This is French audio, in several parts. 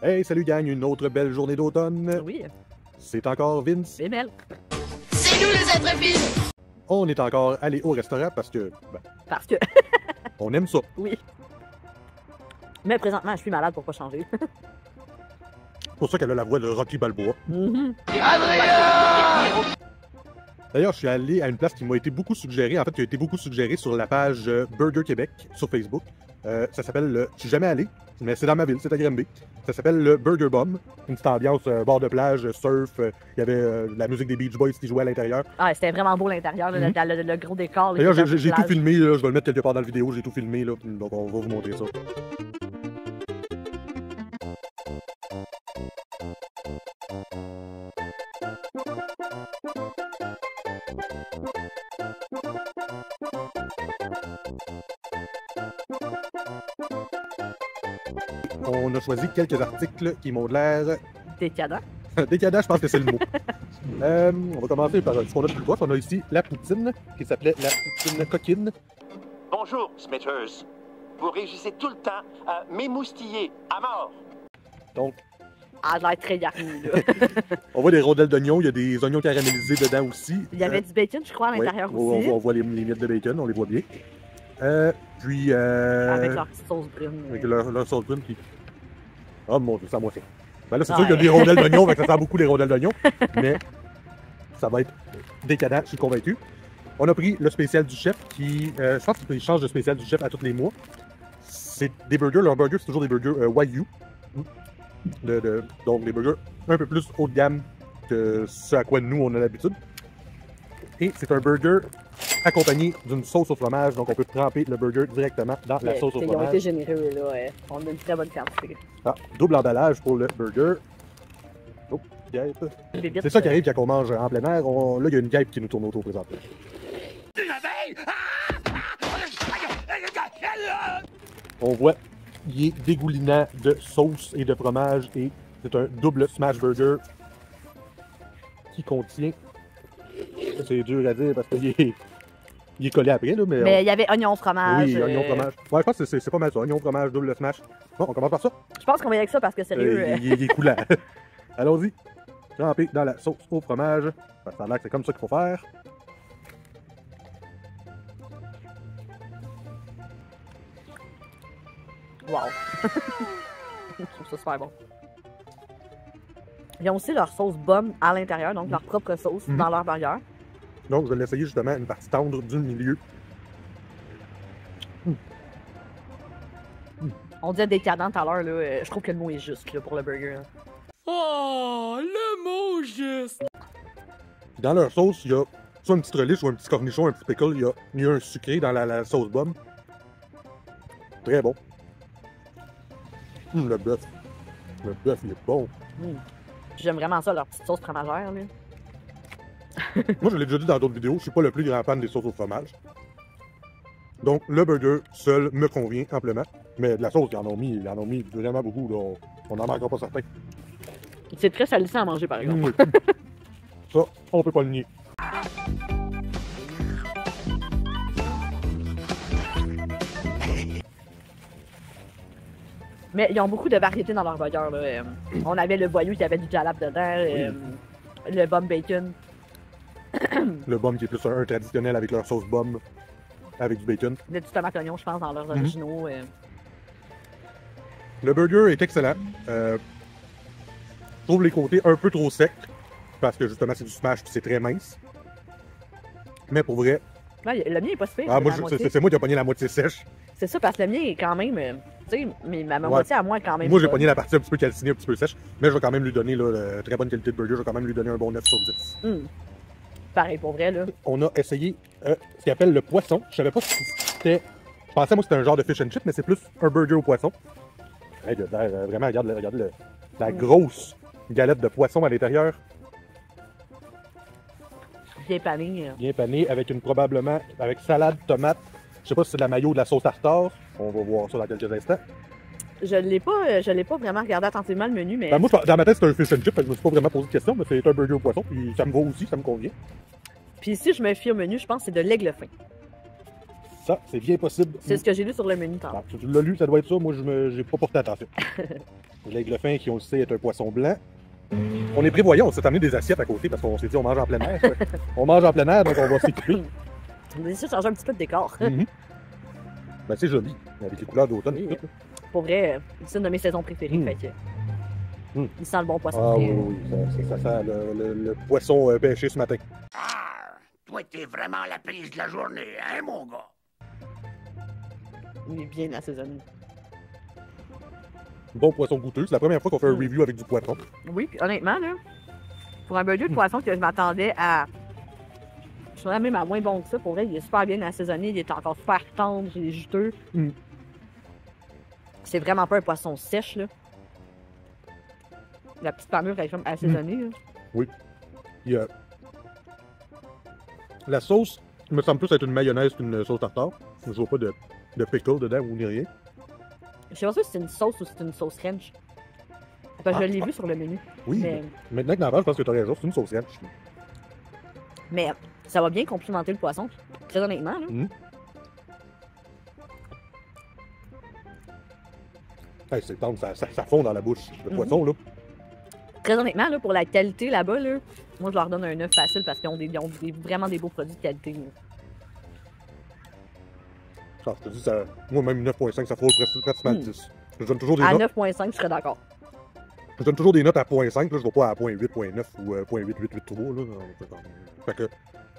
Hey, salut gang, une autre belle journée d'automne. Oui. C'est encore Vince. Et Mel. C'est nous les intrépides! On est encore allé au restaurant parce que, Parce que, on aime ça. oui. Mais présentement, je suis malade pour pas changer. C'est pour ça qu'elle a la voix de Rocky Balboa. Adrien! D'ailleurs, je suis allé à une place qui m'a été beaucoup suggérée, en fait, qui a été beaucoup suggérée sur la page Burger Québec sur Facebook. Ça s'appelle le... Je suis jamais allé, mais c'est dans ma ville, c'est à Granby. Ça s'appelle le Burger Bomb. Une petite ambiance, bord de plage, surf. Il y avait la musique des Beach Boys qui jouait à l'intérieur. Ah, c'était vraiment beau l'intérieur, là, le gros décor. D'ailleurs, j'ai tout filmé, là, je vais le mettre quelque part dans la vidéo, j'ai tout filmé, là, donc on va vous montrer ça. On a choisi quelques articles qui m'ont l'air Décadent. décadents, je pense que c'est le mot. On va commencer par ce qu'on a plus proche. On a ici la poutine, qui s'appelait la poutine coquine. Bonjour, Smithers. Vous réussissez tout le temps à m'émoustiller à mort. Donc, Ah, j'ai l'air très garni, là. on voit des rondelles d'oignons, il y a des oignons caramélisés dedans aussi. Il y avait du bacon, je crois, à l'intérieur aussi. On voit les miettes de bacon, on les voit bien. Puis... Avec leur petite sauce brune. Avec leur sauce brune qui... Oh mon Dieu, ça moi ça. Ben là, c'est Ah sûr qu'il y a ouais. des rondelles d'oignons, fait que ça sent beaucoup les rondelles d'oignons. Mais ça va être décadent, je suis convaincu. On a pris le spécial du chef qui... je pense qu'ils changent de spécial du chef à tous les mois. C'est des burgers. Leurs burgers, c'est toujours des burgers Wagyu. Donc des burgers un peu plus haut de gamme que ce à quoi nous on a l'habitude. Et c'est un burger accompagné d'une sauce au fromage, donc on peut tremper le burger directement dans la sauce au Ils ont été fromage. généreux, là. On a une très bonne quantité. Ah, double emballage pour le burger. Oh, guêpe. Bébite, C'est ça qui arrive quand on mange en plein air. Là, il y a une guêpe qui nous tourne autour présentement. On voit, il est dégoulinant de sauce et de fromage et c'est un double smash burger qui contient... C'est dur à dire parce qu'il est collé après, là, mais... Mais il y avait oignon fromage. Oui, oignon fromage. Ouais, je pense que c'est pas mal ça. Oignon fromage, double smash. Bon, on commence par ça. Je pense qu'on va y aller avec ça parce que sérieux. Il est coulant. Allons-y. Trempé dans la sauce au fromage. Ça a l'air que c'est comme ça qu'il faut faire. Wow. Je trouve ça super bon. Ils ont aussi leur sauce bombe à l'intérieur, donc leur propre sauce dans leur burger. Donc, je vais l'essayer justement une partie tendre du milieu. On disait décadent tout à l'heure, là. Je trouve que le mot est juste là, pour le burger. Là. Oh, le mot juste! Puis dans leur sauce, il y a soit une petite relish ou un petit cornichon, un petit pickle. Il y a un sucré dans la sauce bombe. Très bon. Le bœuf. Le bœuf, il est bon. J'aime vraiment ça, leur petite sauce fromagère. Là. Moi, je l'ai déjà dit dans d'autres vidéos, je suis pas le plus grand fan des sauces au fromage. Donc, le burger seul me convient amplement. Mais de la sauce, ils en ont mis vraiment beaucoup. Là. On n'en manquera pas certains. C'est très salissant à manger, par exemple. Oui. Ça, on peut pas le nier. Mais ils ont beaucoup de variétés dans leur burger. Là. On avait le boyau qui avait du jalap dedans, le bomb bacon. Le bomb qui est plus un traditionnel avec leur sauce bomb, avec du bacon. Il y a du tomate oignon, je pense, dans leurs originaux. Le burger est excellent. Je trouve les côtés un peu trop secs, parce que justement c'est du smash et c'est très mince. Mais pour vrai, Là, le mien est pas si pire, moi, la moitié. c'est moi qui ai pogné la moitié sèche. C'est ça, parce que le mien est quand même... tu sais, mais ma moitié à moi est quand même... Moi j'ai bonne. pogné la partie un petit peu calcinée, un petit peu sèche, mais je vais quand même lui donner là, très bonne qualité de burger, je vais quand même lui donner un bon 9 sur 10. Pareil, pour vrai, là. On a essayé ce qu'il appelle le poisson. Je savais pas si c'était... Je pensais moi que c'était un genre de fish and chip, mais c'est plus un burger au poisson. Hey, vraiment, regarde la grosse galette de poisson à l'intérieur. Bien pané. Bien pané, avec probablement avec salade, tomate. Je sais pas si c'est de la mayo ou de la sauce tartare. On va voir ça dans quelques instants. Je l'ai pas vraiment regardé attentivement le menu, mais... Ben, moi, dans ma tête, c'est un fish and chip, fait que je me suis pas vraiment posé de question, mais c'est un burger au poisson, puis ça me va aussi, ça me convient. Puis si je me fie au menu, je pense que c'est de l'aigle fin. Ça, c'est bien possible. C'est ce que j'ai lu sur le menu tantôt. Ah, si tu l'as lu, ça doit être ça. Moi, j'ai pas porté attention. L'aigle fin, qui on le sait, est un poisson blanc. On est prévoyant, on s'est amené des assiettes à côté parce qu'on s'est dit on mange en plein air. On mange en plein air, donc on va s'équiper. On a essayé de changer un petit peu de décor. Ben, c'est joli, avec les couleurs d'automne. Oui. Pour vrai, c'est une de mes saisons préférées. Fait que, il sent le bon poisson Ah frais. oui, ça sent le poisson pêché ce matin. Ah, toi, t'es vraiment la prise de la journée, hein, mon gars? Il est bien assaisonné. Bon poisson goûteux. C'est la première fois qu'on fait un review avec du poisson. Oui, puis honnêtement, là, pour un burger de poisson que je m'attendais à. Je dirais même à moins bon que ça. Pour vrai, il est super bien assaisonné. Il est encore super tendre, il est juteux. C'est vraiment pas un poisson sèche, là. La petite panure, elle est comme assaisonnée, là. Oui. La sauce me semble plus être une mayonnaise qu'une sauce tartare. Je ne vois pas de pickle dedans ou ni rien. Je sais pas si c'est une sauce ou c'est une sauce ranch. Parce que je l'ai vu sur le menu. Oui, Mais, maintenant que t'en parles, je pense que tu as raison. C'est une sauce ranch. mais ça va bien complimenter le poisson. Très honnêtement, là. Hey, c'est tendre, ça fond dans la bouche. Le poisson, là. Très honnêtement, là, pour la qualité là-bas, là, moi je leur donne un 9 facile parce qu'ils ont, vraiment des beaux produits de qualité. Là. Ah, je te dis, moi, même 9.5, ça frôle pratiquement 10. Je donne toujours des À notes. 9.5, je serais d'accord. Je donne toujours des notes à 0.5, là, je ne vais pas à 0.8, 0.9 ou 0.8883. Là. Fait que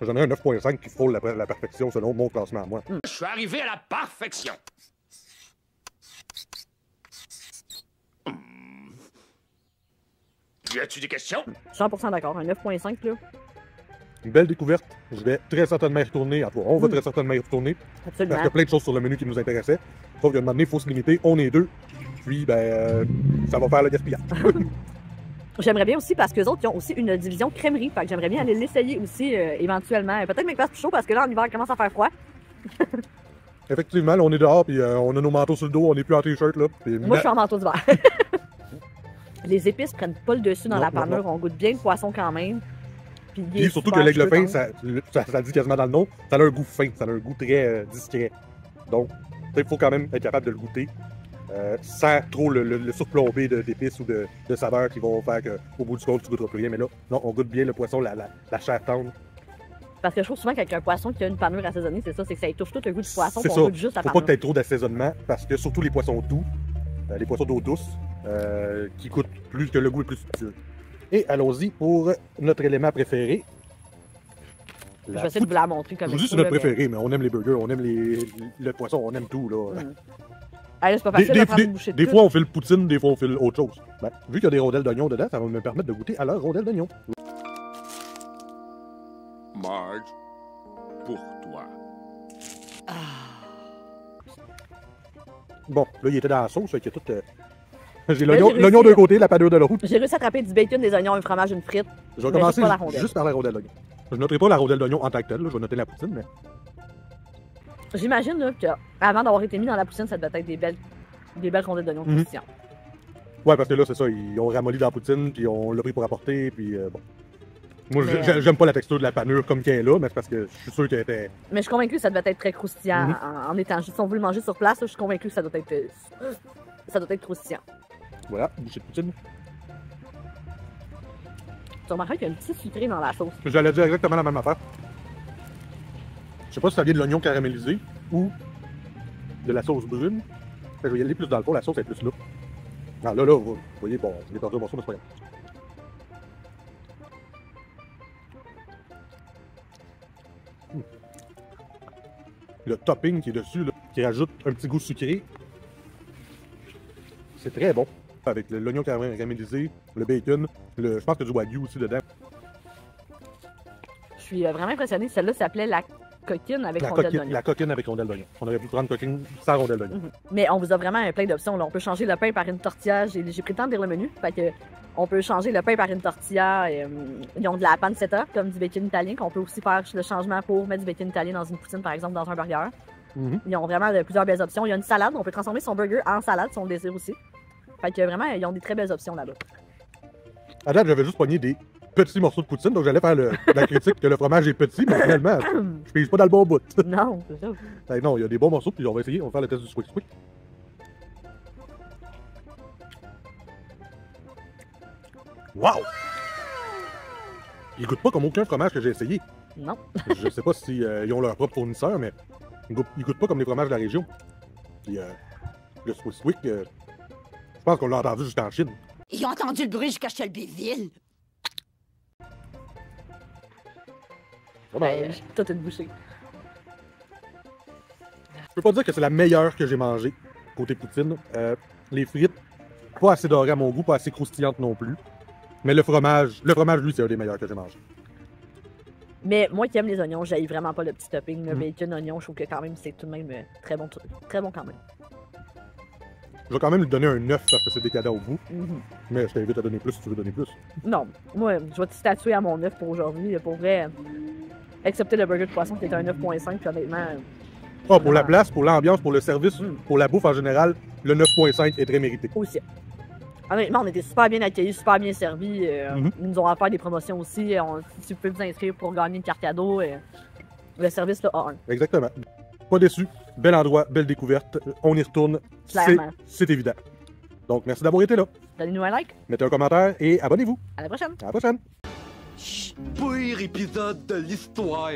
je donnerais un 9.5 qui frôle la perfection selon mon classement à moi. Je suis arrivé à la perfection. Y a-tu des questions? 100% d'accord. Un 9.5, là, Une belle découverte. Je vais très certainement y retourner. En tout cas, on va très certainement y retourner. absolument. Parce qu'il y a plein de choses sur le menu qui nous intéressaient. Sauf qu'à un moment donné, il faut se limiter. On est deux. Puis, ça va faire le gaspillage. J'aimerais bien aussi, parce qu'eux autres, ils ont aussi une division crèmerie. Fait que j'aimerais bien aller l'essayer aussi, éventuellement. Peut-être même pas plus chaud, parce que là, en hiver, il commence à faire froid. Effectivement, là, on est dehors, puis on a nos manteaux sur le dos, on n'est plus en t-shirt, là. Puis, Moi, je suis en manteau d'hiver. Les épices prennent pas le dessus dans Non, la non, panure. On goûte bien le poisson quand même. Puis, il est Puis surtout que super l'aigle fin, juteux, ça dit quasiment dans le nom, ça a un goût fin, ça a un goût très discret. Donc, il faut quand même être capable de le goûter sans trop le surplomber d'épices ou de saveurs qui vont faire qu'au bout du compte, tu goûteras plus rien. Mais là, non, on goûte bien le poisson, la chair tendre. Parce que je trouve souvent qu'avec un poisson qui a une panure assaisonnée, c'est ça, c'est que ça étouffe tout le goût du poisson, C'est puis ça. on goûte juste la Faut pas panure. que tu aies trop d'assaisonnement parce que surtout les poissons doux, les poissons d'eau douce, qui coûtent plus que le goût est plus subtil. Et allons-y pour notre élément préféré. Je vais essayer de vous la montrer comme Je vous dis il c'est faut, notre là, préféré, mais on aime les burgers, on aime le poisson, on aime tout. Là. Allez, c'est pas facile de prendre une bouchée de Des tout. fois, on fait le poutine, des fois, on fait autre chose. Ben, vu qu'il y a des rondelles d'oignon dedans, ça va me permettre de goûter à leur rondelle d'oignon. Marge, pour toi. Bon, là, il était dans la sauce, fait que tout... J'ai Là, l'oignon j'ai réussi. d'un côté, la panure de l'autre. J'ai réussi à attraper du bacon, des oignons, un fromage, une frite. Je vais Mais commencer juste pas la rondelle. juste par la rondelle d'oignon. Je noterai pas la rondelle d'oignon en tant que telle, là, je vais noter la poutine, mais... J'imagine là, qu'avant d'avoir été mis dans la poutine, ça devait être des belles rondelles d'oignons Mhm. croustillantes. Ouais, parce que là, c'est ça, ils ont ramolli dans la poutine, puis on l'a pris pour apporter, puis bon... Moi, Mais, j'aime pas la texture de la panure comme qu'elle est là, mais c'est parce que je suis sûr qu'elle était... Mais je suis convaincue que ça devait être très croustillant Mhm. en étant juste. Si on veut le manger sur place, là, je suis convaincue que ça doit être croustillant. Voilà, bouchée de poutine. Tu remarqueras qu'il y a un petit sucré dans la sauce. J'allais dire exactement la même affaire. Je sais pas si ça vient de l'oignon caramélisé ou de la sauce brune. Fait que je vais y aller plus dans le fond, la sauce est plus là. Ah, là, vous voyez, bon, je l'ai perdu un morceau, mais c'est pas grave. Le topping qui est dessus, là, qui rajoute un petit goût sucré. C'est très bon. Avec l'oignon caramélisé, le bacon, je pense qu'il y a du wagyu aussi dedans. Je suis vraiment impressionnée. Celle-là s'appelait la coquine avec rondelle d'oignon. La coquine avec rondelle d'oignon. On aurait pu prendre coquine sans rondelle d'oignon. Mais on vous a vraiment plein d'options. Là. On peut changer le pain par une tortilla. J'ai pris le temps de lire le menu. Fait que on peut changer le pain par une tortilla. Ils ont de la pancetta, comme du bacon italien, qu'on peut aussi faire le changement pour mettre du bacon italien dans une poutine, par exemple, dans un burger. Mhm. Ils ont vraiment plusieurs belles options. Il y a une salade. On peut transformer son burger en salade si on le désire aussi. Fait que vraiment, ils ont des très belles options là-bas. À date, j'avais juste pogné des petit morceau de poutine, donc j'allais faire la critique que le fromage est petit, mais finalement, je pige pas dans le bon bout. Non, c'est ça. Ben non, il y a des bons morceaux, puis on va essayer, on va faire le test du Squick Squick. Wow! Il goûte pas comme aucun fromage que j'ai essayé. Non. Je sais pas si ils ont leur propre fournisseur, mais ils goûtent pas comme les fromages de la région. Puis le Squick Squick, je pense qu'on l'a entendu juste en Chine. Ils ont entendu le bruit jusqu'à Shelbyville. Ben, toute une bouchée. Je peux pas dire que c'est la meilleure que j'ai mangée, côté poutine. Les frites, pas assez dorées à mon goût, pas assez croustillantes non plus. Mais le fromage, lui, c'est un des meilleurs que j'ai mangé. Mais moi qui aime les oignons, j'aille vraiment pas le petit topping, le bacon, oignon, je trouve que quand même c'est tout de même très bon quand même. Je vais quand même lui donner un 9 parce que c'est décadent au bout. Mhm. Mais je t'invite à donner plus si tu veux donner plus. Non, moi je vais te statuer à mon 9 pour aujourd'hui, pour vrai. Excepté le burger de poisson qui est un 9.5, puis honnêtement. Ah, pour la place, pour l'ambiance, pour le service, pour la bouffe en général, le 9.5 est très mérité. Aussi. Honnêtement, on était super bien accueillis, super bien servis. Ils nous ont offert des promotions aussi. Si vous pouvez vous inscrire pour gagner une carte cadeau, le service là, A1. Exactement. Pas déçu. Bel endroit, belle découverte. On y retourne. Clairement. C'est évident. Donc, merci d'avoir été là. Donnez-nous un like. Mettez un commentaire et abonnez-vous. À la prochaine. À la prochaine. Pire épisode de l'histoire.